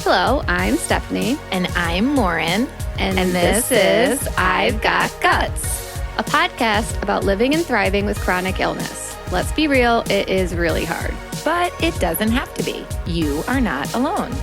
Hello, I'm Stephanie. And I'm Lauren. And this is I've Got Guts, a podcast about living and thriving with chronic illness. Let's be real, it is really hard. But it doesn't have to be. You are not alone.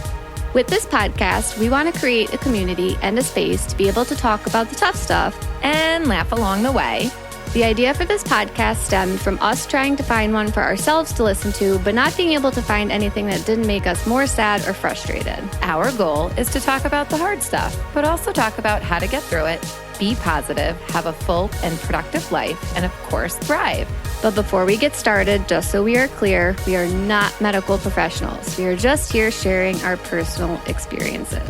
With this podcast, we want to create a community and a space to be able to talk about the tough stuff And laugh along the way. The idea for this podcast stemmed from us trying to find one for ourselves to listen to, but not being able to find anything that didn't make us more sad or frustrated. Our goal is to talk about the hard stuff, but also talk about how to get through it, be positive, have a full and productive life, and of course, thrive. But before we get started, just so we are clear, we are not medical professionals. We are just here sharing our personal experiences.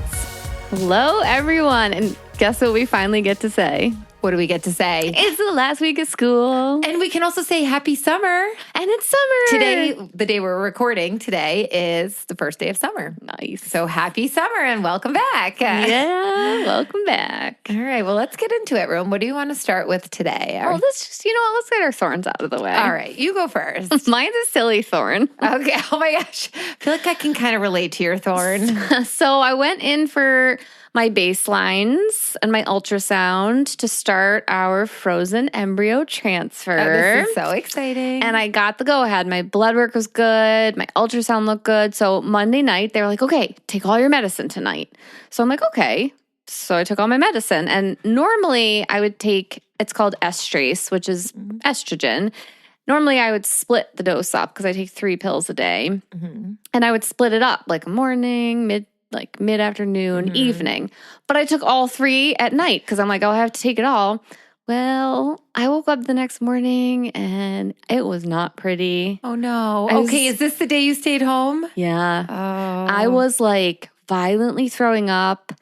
Hello, everyone. And guess what we finally get to say? What do we get to say? It's the last week of school. And we can also say happy summer. And it's summer. Today, the day we're recording today is the first day of summer. Nice. So happy summer and welcome back. Yeah, welcome back. All right, well, let's get into it, Rome. What do you want to start with today? Well, let's just, let's get our thorns out of the way. All right, you go first. Mine's a silly thorn. Okay. Oh my gosh. I feel like I can kind of relate to your thorn. So I went in for my baselines and my ultrasound to start our frozen embryo transfer. Oh, this is so exciting. And I got the go-ahead. My blood work was good. My ultrasound looked good. So Monday night, they were like, okay, take all your medicine tonight. So I'm like, okay. So I took all my medicine. And normally I would take, it's called estrase, which is estrogen. Normally I would split the dose up because I take 3 pills a day. Mm-hmm. And I would split it up like morning, mid-afternoon, evening. But I took all 3 at night because I'm like, I have to take it all. Well, I woke up the next morning and it was not pretty. Oh, no. Okay, is this the day you stayed home? Yeah. Oh. I was like violently throwing up.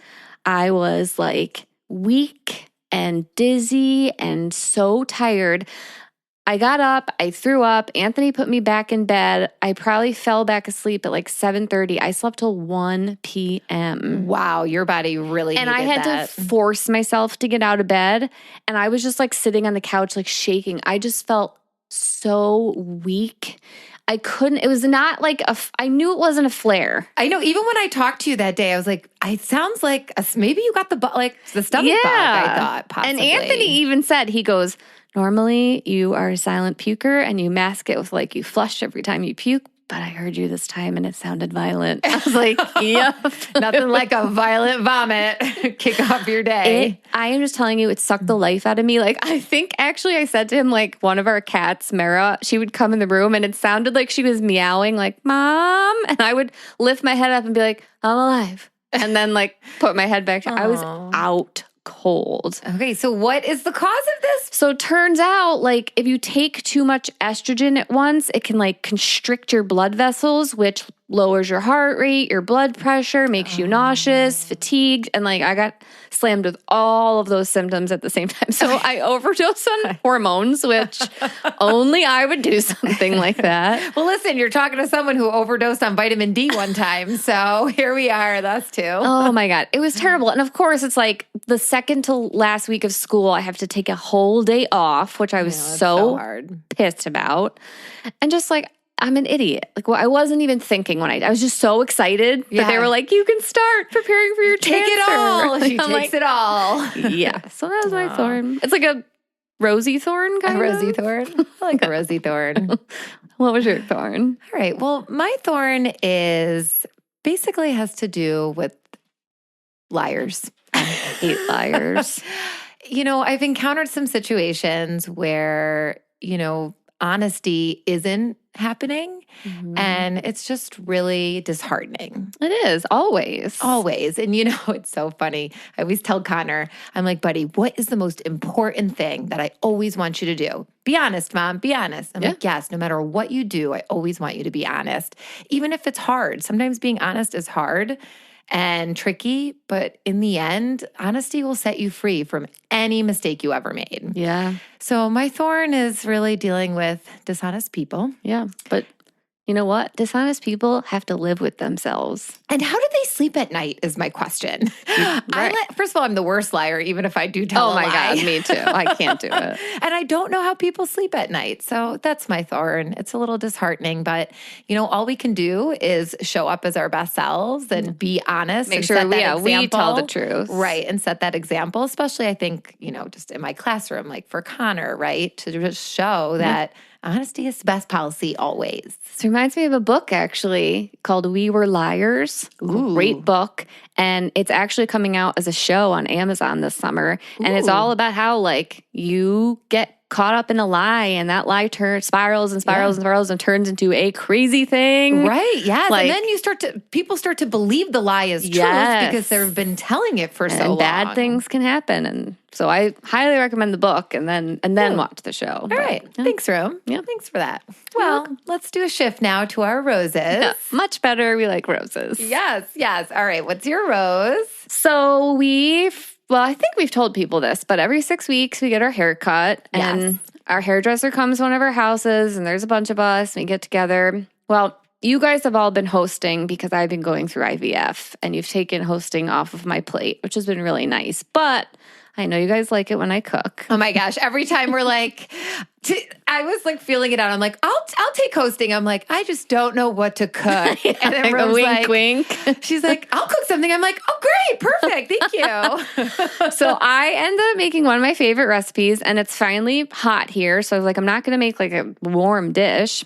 I was like weak and dizzy and so tired. I got up, I threw up, Anthony put me back in bed. I probably fell back asleep at like 7:30. I slept till 1 p.m. Wow, your body really And needed I had that. to force myself to get out of bed. And I was just like sitting on the couch, like shaking. I just felt so weak. I couldn't, it was not like I knew it wasn't a flare. I know, even when I talked to you that day, I was like, it sounds like maybe you got the stomach bug, I thought, possibly. And Anthony even said, he goes, normally you are a silent puker and you mask it with like you flush every time you puke, but I heard you this time and it sounded violent. I was like, yep. Nothing like a violent vomit. Kick off your day. I am just telling you, it sucked the life out of me. Like, I think actually I said to him, like, one of our cats, Mara, she would come in the room and it sounded like she was meowing like, Mom. And I would lift my head up and be like, I'm alive. And then like put my head back. I was out cold. Okay, so what is the cause of this? So it turns out, like, if you take too much estrogen at once, it can like constrict your blood vessels, which lowers your heart rate, your blood pressure, makes you nauseous, fatigued, and like I got slammed with all of those symptoms at the same time. So I overdosed on hormones, which only I would do something like that. Well, listen, you're talking to someone who overdosed on vitamin D one time. So here we are, us two. Oh my God. It was terrible. And of course, it's like the second to last week of school, I have to take a whole day off, which I was so hard. Pissed about. And just like, I'm an idiot. Like, well, I wasn't even thinking when I was just so excited that they were like, you can start preparing for your Take transfer. it all. She I'm takes it all. Yeah. So that was my thorn. It's like a rosy thorn kind A of. rosy thorn? I like a rosy thorn. What was your thorn? All right. Well, my thorn basically has to do with liars. I hate liars. I've encountered some situations where, honesty isn't happening. Mm-hmm. And it's just really disheartening. It is, always. Always. And it's so funny. I always tell Connor, I'm like, buddy, what is the most important thing that I always want you to do? Be honest, Mom, be honest. I'm like, yes, no matter what you do, I always want you to be honest. Even if it's hard. Sometimes being honest is hard and tricky, but in the end, honesty will set you free from any mistake you ever made. Yeah. So my thorn is really dealing with dishonest people. Yeah. But You know what? Dishonest people have to live with themselves. And how do they sleep at night is my question. Right. First of all, I'm the worst liar, even if I do tell a lie. Oh my God, me too. I can't do it. And I don't know how people sleep at night. So that's my thorn. It's a little disheartening, but all we can do is show up as our best selves and be honest. Make and sure set that example, we tell the truth. Right. And set that example, especially I think, just in my classroom, like for Connor, right? To just show that honesty is the best policy always. This reminds me of a book actually called We Were Liars. Ooh. Great book. And it's actually coming out as a show on Amazon this summer. And it's all about how you get caught up in a lie and that lie spirals and spirals and spirals and turns into a crazy thing. Right. Yes. And then people start to believe the lie is true because they've been telling it for so long. Bad things can happen. And so I highly recommend the book and then watch the show. All right. Thanks, Rome. Yeah. Thanks for that. Well, let's do a shift now to our roses. Yeah, much better. We like roses. Yes. All right. What's your rose? So I think we've told people this, but every 6 weeks we get our hair cut and our hairdresser comes to one of our houses and there's a bunch of us and we get together. Well, you guys have all been hosting because I've been going through IVF and you've taken hosting off of my plate, which has been really nice. But I know you guys like it when I cook. Oh my gosh. Every time we're I was feeling it out. I'm like, I'll take hosting. I'm like, I just don't know what to cook. And then Rome's wink, wink. She's like, I'll cook something. I'm like, oh, great. Perfect. Thank you. So I ended up making one of my favorite recipes and it's finally hot here. So I was like, I'm not going to make a warm dish.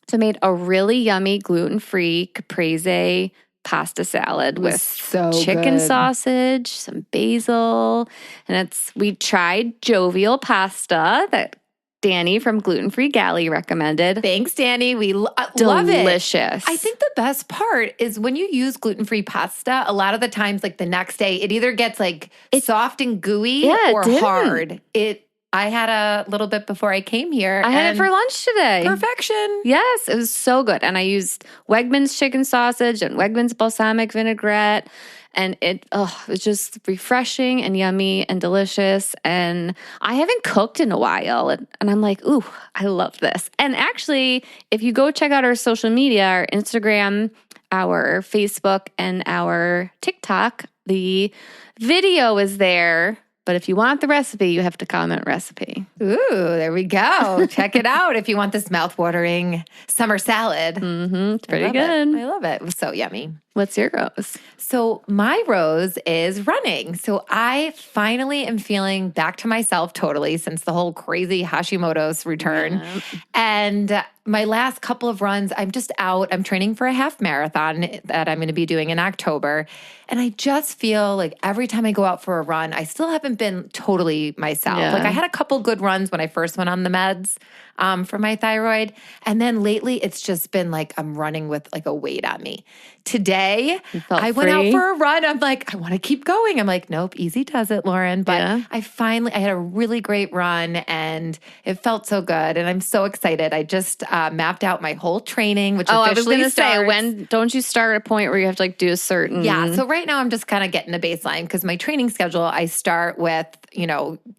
So I made a really yummy gluten-free caprese pasta salad with chicken sausage, some basil, and we tried jovial pasta that Danny from Gluten Free Galley recommended. Thanks, Danny. We love it. Delicious. I think the best part is when you use gluten-free pasta, a lot of the times, the next day, it either gets soft and gooey or hard. I had a little bit before I came here. I had it for lunch today. Perfection. Yes, it was so good. And I used Wegmans chicken sausage and Wegmans balsamic vinaigrette. And it was just refreshing and yummy and delicious. And I haven't cooked in a while. And I'm like, ooh, I love this. And actually, if you go check out our social media, our Instagram, our Facebook, and our TikTok, the video is there. But if you want the recipe, you have to comment recipe. Ooh, there we go. Check it out if you want this mouth-watering summer salad. Mm-hmm. It's pretty good. I love it. It was so yummy. What's your rose? So my rose is running. So I finally am feeling back to myself totally since the whole crazy Hashimoto's return. Yeah. And my last couple of runs, I'm just out. I'm training for a half marathon that I'm going to be doing in October. And I just feel like every time I go out for a run, I still haven't been totally myself. Yeah. I had a couple good runs when I first went on the meds for my thyroid. And then lately it's just been I'm running with a weight on me. Today, I went out for a run. I'm like, I want to keep going. I'm like, nope, easy does it, Lauren. But I had a really great run and it felt so good. And I'm so excited. I just mapped out my whole training, which officially I was going to say, when don't you start a point where you have to do a certain... Yeah, so right now I'm just kind of getting a baseline because my training schedule, I start with,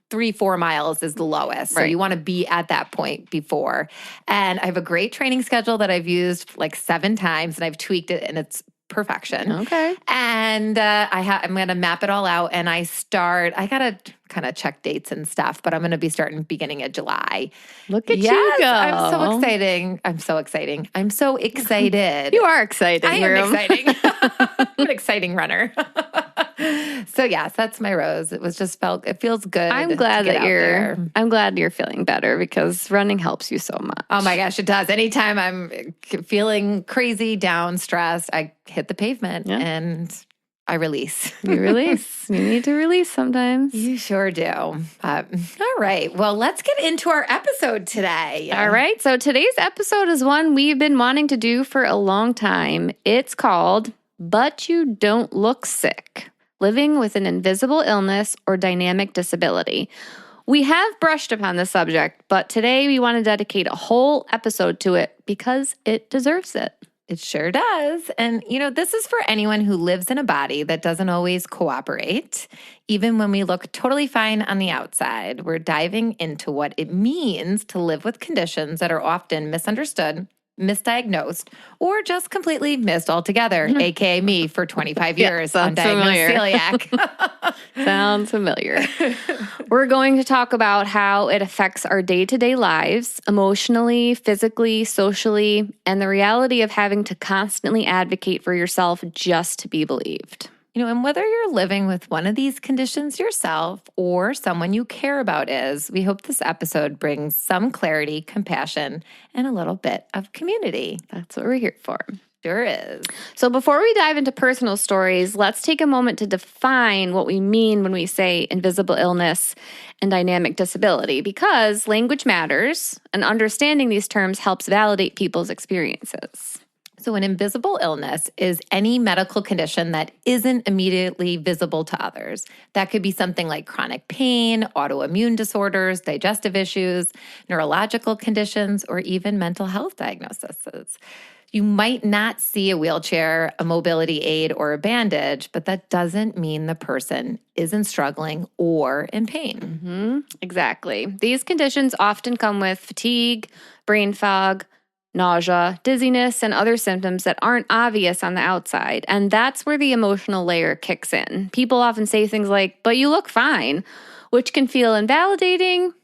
3-4 miles is the lowest. So you want to be at that point before. And I have a great training schedule that I've used 7 times and I've tweaked it and it's perfection. Okay. And I'm going to map it all out and I got to kind of check dates and stuff, but I'm going to be starting beginning of July. Look at you go. I'm so exciting. I'm so excited. You are exciting. I am exciting. I'm an exciting runner. So yes, that's my rose. It feels good. I'm glad you're feeling better because running helps you so much. Oh my gosh, it does. Anytime I'm feeling crazy, down, stressed, I hit the pavement and I release. You release. You need to release sometimes. You sure do. All right. Well, let's get into our episode today. All right. So today's episode is one we've been wanting to do for a long time. It's called But You Don't Look Sick: Living with an Invisible Illness or Dynamic Disability. We have brushed upon the subject, but today we want to dedicate a whole episode to it because it deserves it. It sure does. And, this is for anyone who lives in a body that doesn't always cooperate, even when we look totally fine on the outside. We're diving into what it means to live with conditions that are often misunderstood misdiagnosed, or just completely missed altogether, aka me for 25 years undiagnosed celiac. Sounds familiar. We're going to talk about how it affects our day-to-day lives, emotionally, physically, socially, and the reality of having to constantly advocate for yourself just to be believed. And whether you're living with one of these conditions yourself or someone you care about is, we hope this episode brings some clarity, compassion, and a little bit of community. That's what we're here for. Sure is. So before we dive into personal stories, let's take a moment to define what we mean when we say invisible illness and dynamic disability, because language matters, and understanding these terms helps validate people's experiences. So an invisible illness is any medical condition that isn't immediately visible to others. That could be something like chronic pain, autoimmune disorders, digestive issues, neurological conditions, or even mental health diagnoses. You might not see a wheelchair, a mobility aid, or a bandage, but that doesn't mean the person isn't struggling or in pain. Mm-hmm. Exactly. These conditions often come with fatigue, brain fog, nausea, dizziness, and other symptoms that aren't obvious on the outside. And that's where the emotional layer kicks in. People often say things like, "But you look fine," which can feel invalidating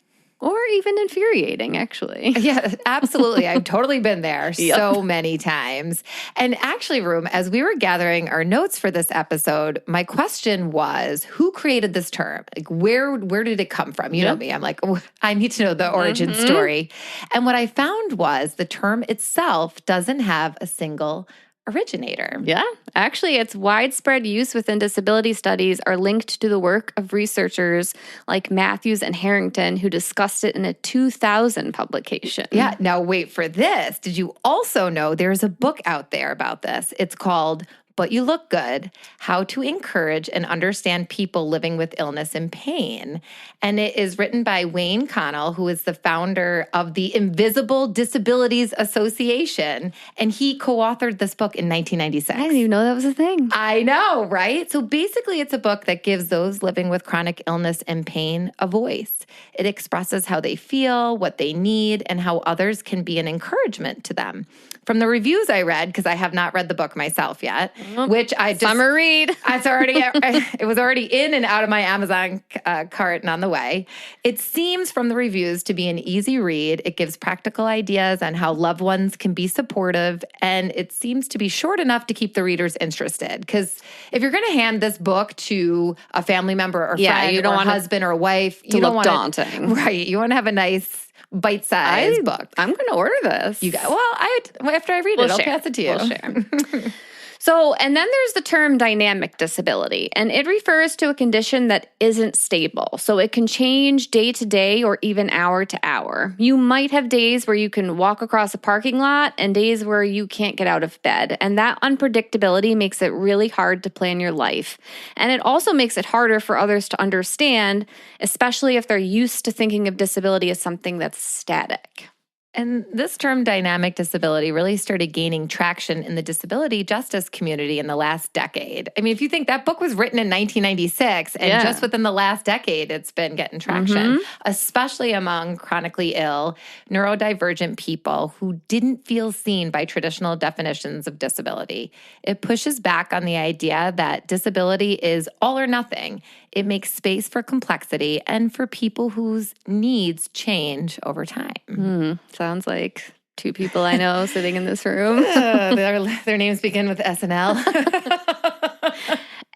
or even infuriating, actually. Yeah, absolutely. I've totally been there so many times. And actually, Room, as we were gathering our notes for this episode, my question was, who created this term? Like, where did it come from? You know me. I'm like, oh, I need to know the origin story. And what I found was the term itself doesn't have a single originator. Yeah, actually, its widespread use within disability studies are linked to the work of researchers like Matthews and Harrington, who discussed it in a 2000 publication. Yeah, now wait for this. Did you also know there's a book out there about this? It's called But You Look Good, How to Encourage and Understand People Living with Illness and Pain. And it is written by Wayne Connell, who is the founder of the Invisible Disabilities Association. And he co-authored this book in 1996. I didn't even know that was a thing. I know, right? So basically, it's a book that gives those living with chronic illness and pain a voice. It expresses how they feel, what they need, and how others can be an encouragement to them. From the reviews I read, because I have not read the book myself yet, which I just... Summer read. It was already in and out of my Amazon cart and on the way. It seems from the reviews to be an easy read. It gives practical ideas on how loved ones can be supportive, and it seems to be short enough to keep the readers interested. Because if you're going to hand this book to a family member or friend you don't or want husband or wife, to you don't look want daunting. Right. You want to have a nice bite-sized book. I'm going to order this. After I read it, I'll pass it to you. We'll share. So, and then there's the term dynamic disability, and it refers to a condition that isn't stable. So it can change day to day or even hour to hour. You might have days where you can walk across a parking lot and days where you can't get out of bed. And that unpredictability makes it really hard to plan your life. And it also makes it harder for others to understand, especially if they're used to thinking of disability as something that's static. And this term dynamic disability really started gaining traction in the disability justice community in the last decade. I mean, if you think that book was written in 1996, and just within the last decade, it's been getting traction, especially among chronically ill, neurodivergent people who didn't feel seen by traditional definitions of disability. It pushes back on the idea that disability is all or nothing. It makes space for complexity and for people whose needs change over time. Sounds like two people I know sitting in this room. Their names begin with SNL.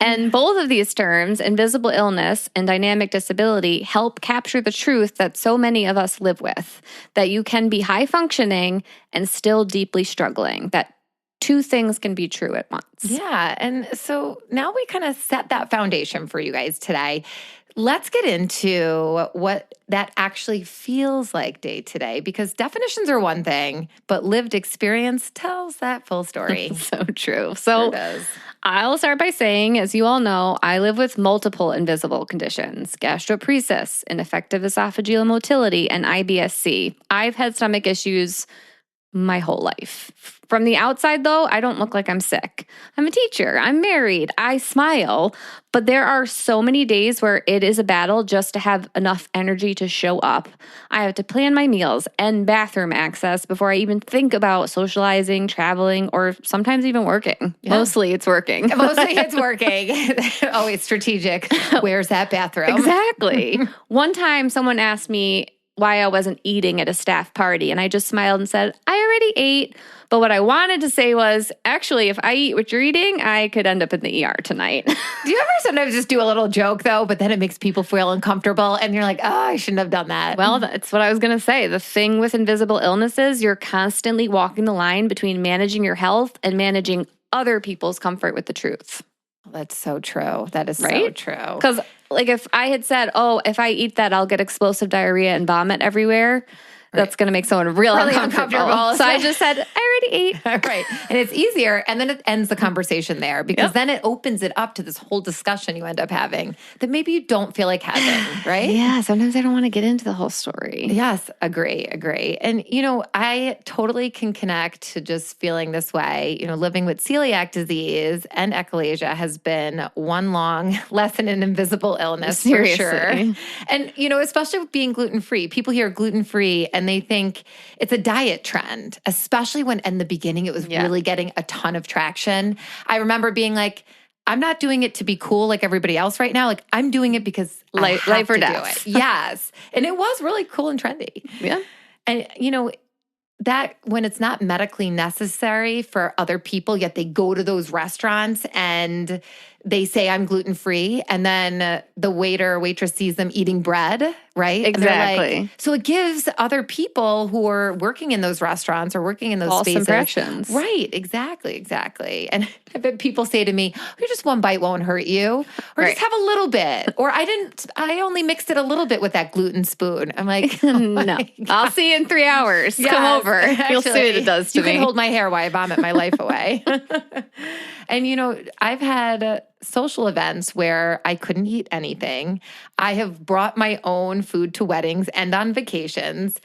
And both of these terms, invisible illness and dynamic disability, help capture the truth that so many of us live with, that you can be high functioning and still deeply struggling, that two things can be true at once. Yeah. And so now we kind of set that foundation for you guys today. Let's get into what that actually feels like day to day, because definitions are one thing, but lived experience tells that full story. So true. So I'll start by saying, as you all know, I live with multiple invisible conditions: gastroparesis, ineffective esophageal motility, and IBS-C. I've had stomach issues my whole life. From the outside, though, I don't look like I'm sick. I'm a teacher. I'm married. I smile. But there are so many days where it is a battle just to have enough energy to show up. I have to plan my meals and bathroom access before I even think about socializing, traveling, or sometimes even working. Yeah. Mostly it's working. Mostly it's working. Always strategic. Where's that bathroom? Exactly. One time someone asked me why I wasn't eating at a staff party, and I just smiled and said, I already ate. But what I wanted to say was, actually, if I eat what you're eating, I could end up in the ER tonight. Do you ever sometimes just do a little joke, though, but then it makes people feel uncomfortable, and you're like, oh, I shouldn't have done that? Well, that's what I was going to say. The thing with invisible illnesses, you're constantly walking the line between managing your health and managing other people's comfort with the truth. That's so true. That is so true. Because like if I had said, oh, if I eat that, I'll get explosive diarrhea and vomit everywhere, that's going to make someone really uncomfortable. So I just said, I already ate. Right. And it's easier. And then it ends the conversation there because then it opens it up to this whole discussion you end up having that maybe you don't feel like having, right? Yeah. Sometimes I don't want to get into the whole story. Yes. Agree. And, I totally can connect to just feeling this way. Living with celiac disease and echolalia has been one long lesson in invisible illness. Seriously. For sure. And, especially with being gluten-free, people hear gluten-free and they think it's a diet trend, especially when in the beginning it was really getting a ton of traction. I remember being like, I'm not doing it to be cool like everybody else right now. Like I'm doing it because life or death. Do it. Yes. And it was really cool and trendy. Yeah. And that when it's not medically necessary for other people, yet they go to those restaurants and they say I'm gluten-free, and then the waiter or waitress sees them eating bread, right? Exactly. Like, so it gives other people who are working in those restaurants or working in those false spaces. impressions. Right, exactly. And I bet people say to me, just one bite won't hurt you, or just have a little bit, or I only mixed it a little bit with that gluten spoon. I'm like, no, I'll see you in 3 hours. Yes, come over. Actually, you'll see what it does to me. You can hold my hair while I vomit my life away. And, I've had social events where I couldn't eat anything. I have brought my own food to weddings and on vacations.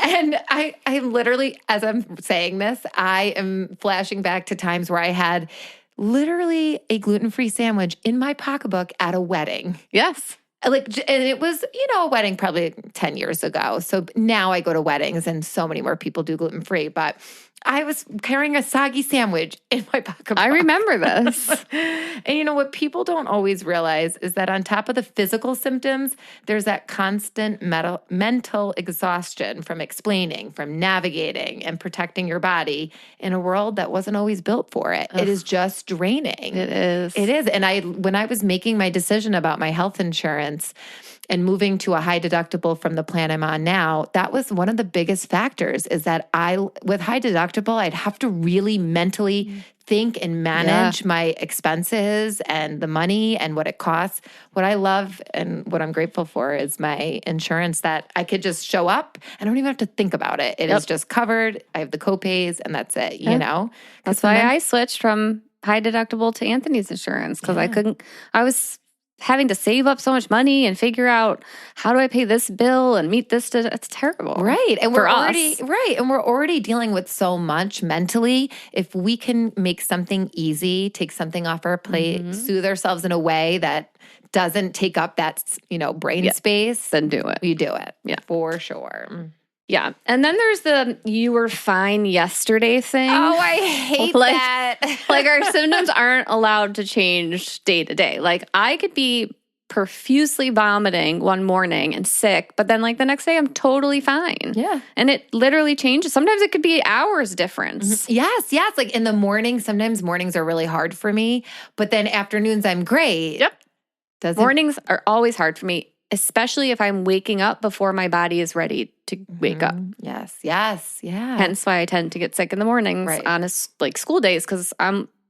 And I literally, as I'm saying this, I am flashing back to times where I had literally a gluten-free sandwich in my pocketbook at a wedding. Yes. And it was, a wedding probably 10 years ago. So now I go to weddings and so many more people do gluten-free. But I was carrying a soggy sandwich in my pocketbook. I remember this. And what people don't always realize is that on top of the physical symptoms, there's that constant mental exhaustion from explaining, from navigating and protecting your body in a world that wasn't always built for it. Ugh. It is just draining. It is. And when I was making my decision about my health insurance and moving to a high deductible from the plan I'm on now, that was one of the biggest factors is that with high deductible, I'd have to really mentally think and manage my expenses and the money and what it costs. What I love and what I'm grateful for is my insurance that I could just show up. I don't even have to think about it. It is just covered. I have the copays and that's it, That's why I switched from high deductible to Anthony's insurance because I was having to save up so much money and figure out how do I pay this bill and meet this. It's terrible. Right. And we're already dealing with so much mentally. If we can make something easy, take something off our plate, soothe ourselves in a way that doesn't take up that, brain space, then do it. You do it. Yeah. For sure. Yeah. And then there's the you were fine yesterday thing. Oh, I hate that. Like our symptoms aren't allowed to change day to day. Like I could be profusely vomiting one morning and sick, but then like the next day I'm totally fine. Yeah. And it literally changes. Sometimes it could be hours difference. Mm-hmm. Yes. Like in the morning, sometimes mornings are really hard for me, but then afternoons I'm great. Yep. Mornings are always hard for me, especially if I'm waking up before my body is ready to wake up. Yes. Yeah. Hence why I tend to get sick in the mornings on school days because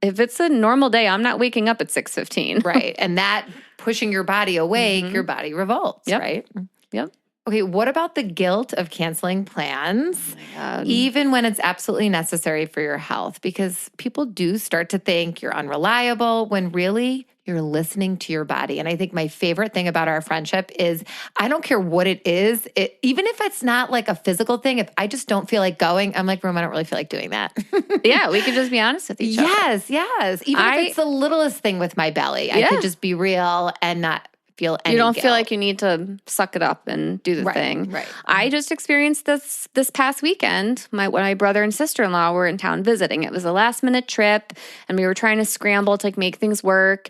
if it's a normal day, I'm not waking up at 6:15. Right. And that pushing your body awake, your body revolts, right? Yep. Okay, what about the guilt of canceling plans, even when it's absolutely necessary for your health? Because people do start to think you're unreliable when really you're listening to your body. And I think my favorite thing about our friendship is I don't care what it is, even if it's not like a physical thing, if I just don't feel like going, I'm like, Rome, I don't really feel like doing that. Yeah, we could just be honest with each other. Yes. Even if it's the littlest thing with my belly, I could just be real and not feel any You don't guilt. feel like you need to suck it up and do the thing. Right. I just experienced this past weekend. My brother and sister-in-law were in town visiting. It was a last-minute trip, and we were trying to scramble to like make things work.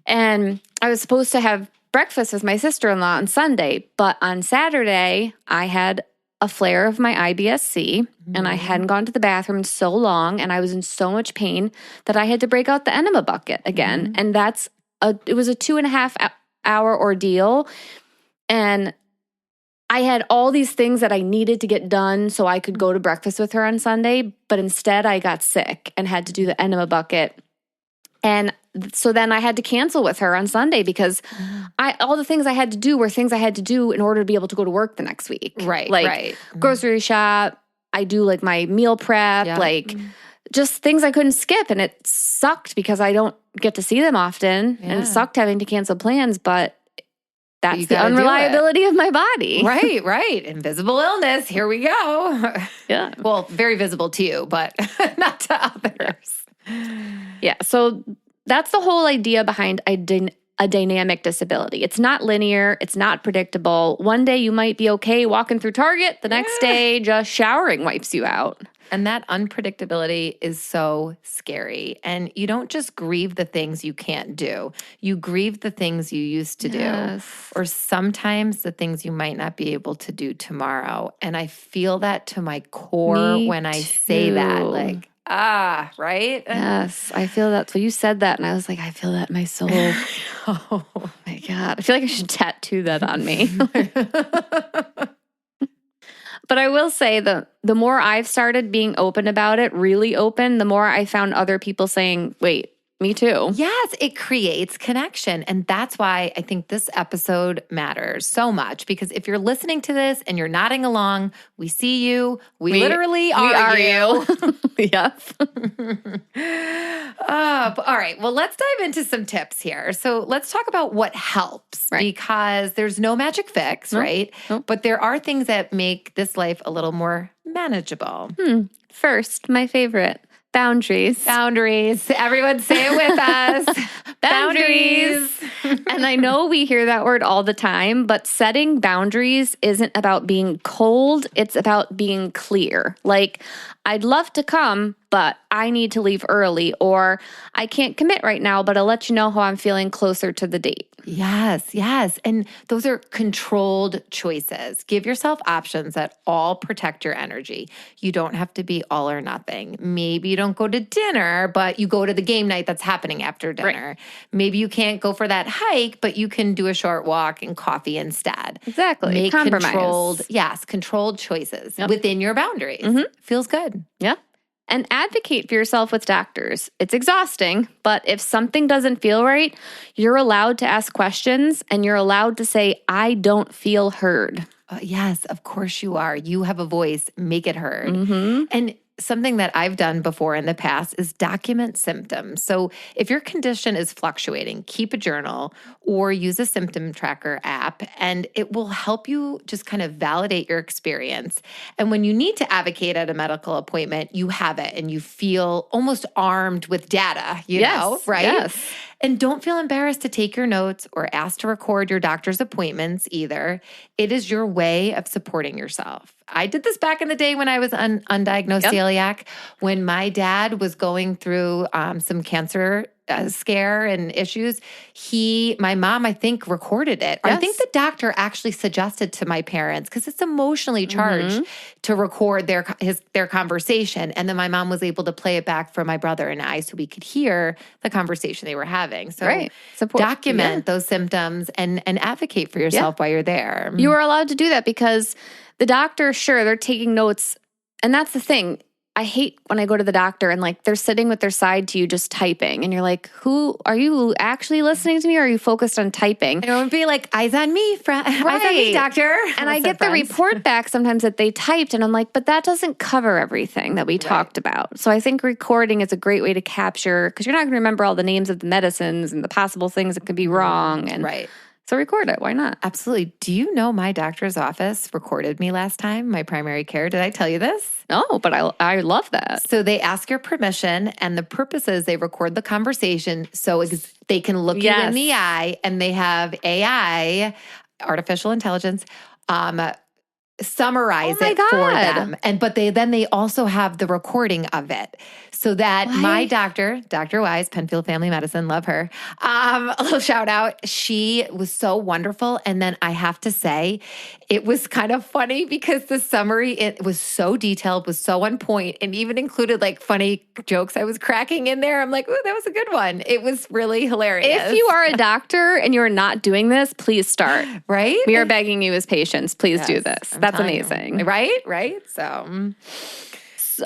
And I was supposed to have breakfast with my sister-in-law on Sunday, but on Saturday, I had a flare of my IBS-C, and I hadn't gone to the bathroom in so long, and I was in so much pain that I had to break out the enema bucket again. And it was a 2.5-hour ordeal. And I had all these things that I needed to get done so I could go to breakfast with her on Sunday, but instead I got sick and had to do the enema bucket. And so then I had to cancel with her on Sunday because all the things I had to do were things I had to do in order to be able to go to work the next week. Right. Grocery shop, I do like my meal prep, just things I couldn't skip. And it sucked because I don't get to see them often. And it sucked having to cancel plans, but that's the unreliability of my body. Right. Invisible illness. Here we go. Yeah. Well, very visible to you, but not to others. Yeah. So that's the whole idea behind a dynamic disability. It's not linear. It's not predictable. One day you might be okay walking through Target. The next day, just showering wipes you out. And that unpredictability is so scary. And you don't just grieve the things you can't do. You grieve the things you used to do. Or sometimes the things you might not be able to do tomorrow. And I feel that to my core when I say that. Like, right? Yes, I feel that. So you said that, and I was like, I feel that in my soul. Oh my God. I feel like I should tattoo that on me. But I will say the more I've started being open about it, really open, the more I found other people saying, wait, me too. Yes, it creates connection. And that's why I think this episode matters so much. Because if you're listening to this and you're nodding along, we see you. We literally are you. Yep. All right. Well, let's dive into some tips here. So let's talk about what helps. Because there's no magic fix, right? But there are things that make this life a little more manageable. First, my favorite. Boundaries. Everyone say it with us. Boundaries. And I know we hear that word all the time, but setting boundaries isn't about being cold. It's about being clear. Like, I'd love to come, but I need to leave early, or I can't commit right now, but I'll let you know how I'm feeling closer to the date. Yes. And those are controlled choices. Give yourself options that all protect your energy. You don't have to be all or nothing. Maybe you don't go to dinner, but you go to the game night that's happening after dinner. Right. Maybe you can't go for that hike, but you can do a short walk and coffee instead. Exactly. Make compromise. controlled choices within your boundaries. Feels good. Yeah. And advocate for yourself with doctors. It's exhausting, but if something doesn't feel right, you're allowed to ask questions and you're allowed to say, I don't feel heard. Yes, of course you are. You have a voice. Make it heard. And something that I've done before in the past is document symptoms. So if your condition is fluctuating, keep a journal or use a symptom tracker app, and it will help you just kind of validate your experience. And when you need to advocate at a medical appointment, you have it and you feel almost armed with data, you know, right? Yes. And don't feel embarrassed to take your notes or ask to record your doctor's appointments either. It is your way of supporting yourself. I did this back in the day when I was undiagnosed celiac, when my dad was going through some cancer scare and issues. My mom, I think, recorded it. I think the doctor actually suggested to my parents, because it's emotionally charged, to record their conversation. And then my mom was able to play it back for my brother and I so we could hear the conversation they were having. So document those symptoms and advocate for yourself while you're there. You are allowed to do that because the doctor, sure, they're taking notes. And that's the thing. I hate when I go to the doctor and like they're sitting with their side to you just typing and you're like, who are you actually listening to me or are you focused on typing? I don't be like, eyes on me, eyes on me, doctor. And I get the report back sometimes that they typed and I'm like, but that doesn't cover everything that we talked about. So I think recording is a great way to capture, because you're not going to remember all the names of the medicines and the possible things that could be wrong. And so record it. Why not? Absolutely. Do you know my doctor's office recorded me last time, my primary care? Did I tell you this? No, but I love that. So they ask your permission, and the purpose is they record the conversation so they can look you in the eye, and they have AI, artificial intelligence, summarize it for them. But they also have the recording of it so that my doctor, Dr. Wise, Penfield Family Medicine, love her. A little shout out. She was so wonderful. And then I have to say, it was kind of funny because the summary, it was so detailed, was so on point, and even included like funny jokes I was cracking in there. I'm like, ooh, that was a good one. It was really hilarious. If you are a doctor and you're not doing this, please start. Right? We are begging you as patients. Please do this. That's amazing. You. Right? So,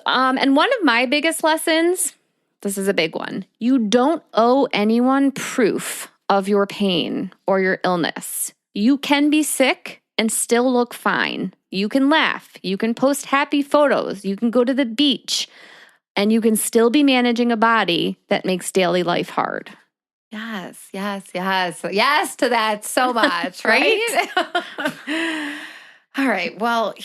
and one of my biggest lessons, this is a big one. You don't owe anyone proof of your pain or your illness. You can be sick and still look fine. You can laugh. You can post happy photos. You can go to the beach, and you can still be managing a body that makes daily life hard. Yes to that so much, right? All right. Well,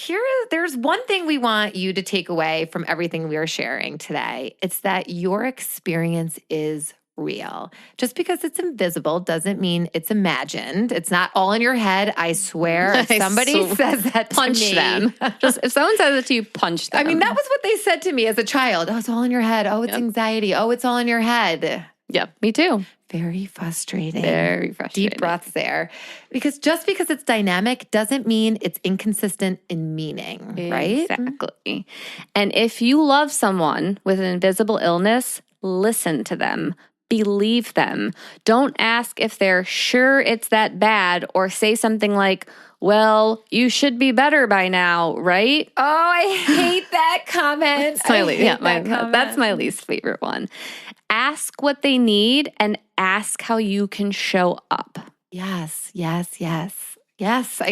there's one thing we want you to take away from everything we are sharing today. It's that your experience is real. Just because it's invisible doesn't mean it's imagined. It's not all in your head. I swear. If somebody says that to punch me, them. Just if someone says it to you, punch them. I mean, that was what they said to me as a child. Oh, it's all in your head. Oh, it's anxiety. Oh, it's all in your head. Yep, me too. Very frustrating. Very frustrating. Deep breaths there. Because just because it's dynamic doesn't mean it's inconsistent in meaning, right? Exactly. And if you love someone with an invisible illness, listen to them. Believe them. Don't ask if they're sure it's that bad or say something like, well, you should be better by now, right? Oh, I hate that comment. That's my least favorite one. Ask what they need and ask how you can show up. Yes. I'm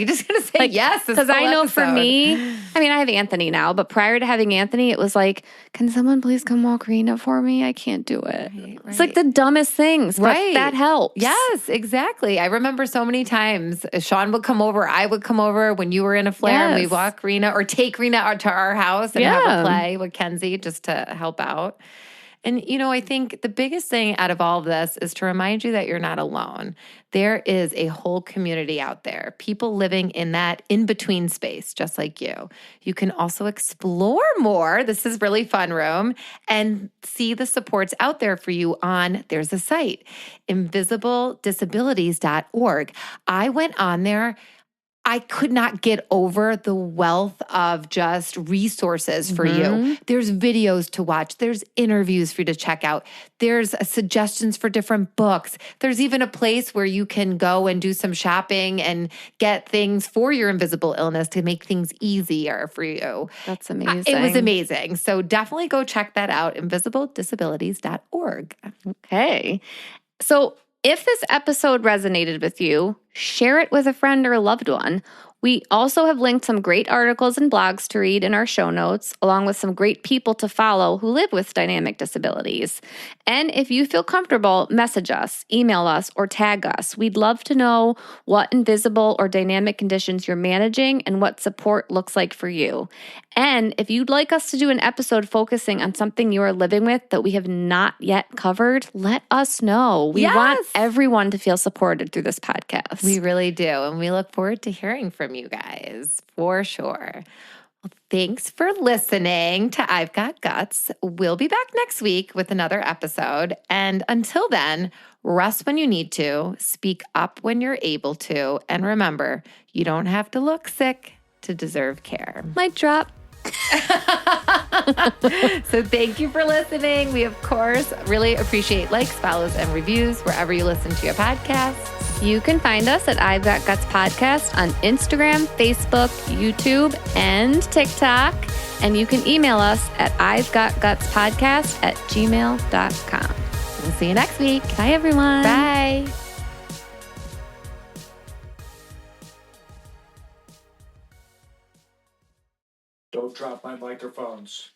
just going to say yes. Because I know for me, I mean, I have Anthony now, but prior to having Anthony, it was like, can someone please come walk Rena for me? I can't do it. Right. It's like the dumbest things, but that helps. Yes, exactly. I remember so many times Sean would come over, I would come over when you were in a flare and we'd walk Rena or take Rena to our house and have a play with Kenzie just to help out. And, I think the biggest thing out of all of this is to remind you that you're not alone. There is a whole community out there, people living in that in-between space, just like you. You can also explore more. This is really fun room, and see the supports out there for you there's a site, invisibledisabilities.org. I went on there. I could not get over the wealth of just resources for you. There's videos to watch. There's interviews for you to check out. There's suggestions for different books. There's even a place where you can go and do some shopping and get things for your invisible illness to make things easier for you. That's amazing. It was amazing. So definitely go check that out, invisibledisabilities.org. Okay. So if this episode resonated with you, share it with a friend or a loved one. We also have linked some great articles and blogs to read in our show notes, along with some great people to follow who live with dynamic disabilities. And if you feel comfortable, message us, email us, or tag us. We'd love to know what invisible or dynamic conditions you're managing and what support looks like for you. And if you'd like us to do an episode focusing on something you are living with that we have not yet covered, let us know. We want everyone to feel supported through this podcast. We really do. And we look forward to hearing from you guys, for sure. Well, thanks for listening to I've Got Guts. We'll be back next week with another episode. And until then, rest when you need to, speak up when you're able to, and remember, you don't have to look sick to deserve care. Mic drop. So thank you for listening. We, of course, really appreciate likes, follows, and reviews wherever you listen to your podcasts. You can find us at I've Got Guts Podcast on Instagram, Facebook, YouTube, and TikTok. And you can email us at I'veGotGutsPodcast@gmail.com. We'll see you next week. Bye, everyone. Bye. Don't drop my microphones.